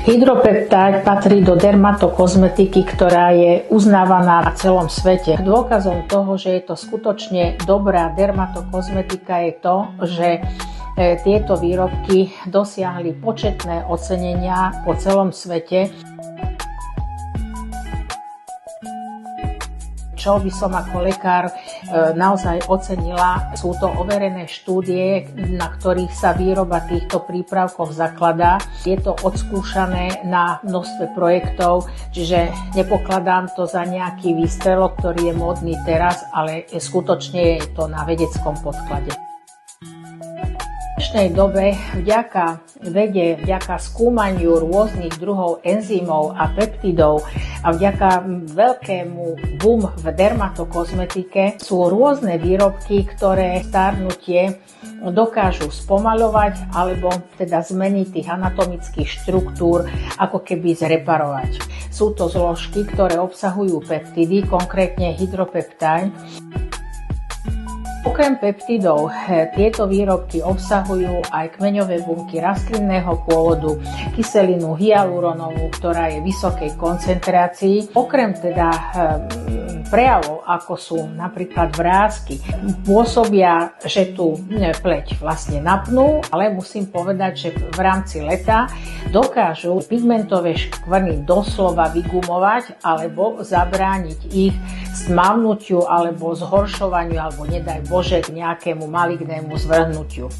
Hydropeptide patrí do dermatokozmetiky, ktorá je uznávaná na celom svete. Dôkazom toho, že je to skutočne dobrá dermatokozmetika je to, že tieto výrobky dosiahli početné ocenenia po celom svete. Čo by som ako lekár naozaj ocenila, sú to overené štúdie, na ktorých sa výroba týchto prípravkov zakladá. Je to odskúšané na množstve projektov, čiže nepokladám to za nejaký výstrelok, ktorý je módny teraz, ale skutočne je to na vedeckom podklade. V dnešnej dobe vďaka vede, vďaka skúmaniu rôznych druhov enzymov a peptidov a vďaka veľkému boom v dermatokozmetike sú rôzne výrobky, ktoré starnutie dokážu spomaľovať alebo teda zmeniť tých anatomických štruktúr, ako keby zreparovať. Sú to zložky, ktoré obsahujú peptidy, konkrétne hydropeptide. Okrem peptidov tieto výrobky obsahujú aj kmeňové bunky rastlinného pôvodu, kyselinu hyaluronovú, ktorá je vysokej koncentrácii. Okrem teda prejavov, ako sú napríklad vrásky, pôsobia, že tú pleť vlastne napnú, ale musím povedať, že v rámci leta dokážu pigmentové škvrny doslova vygumovať alebo zabrániť ich stmavnutiu alebo zhoršovaniu alebo nedaj Bože k nejakému malignému zvrhnutiu.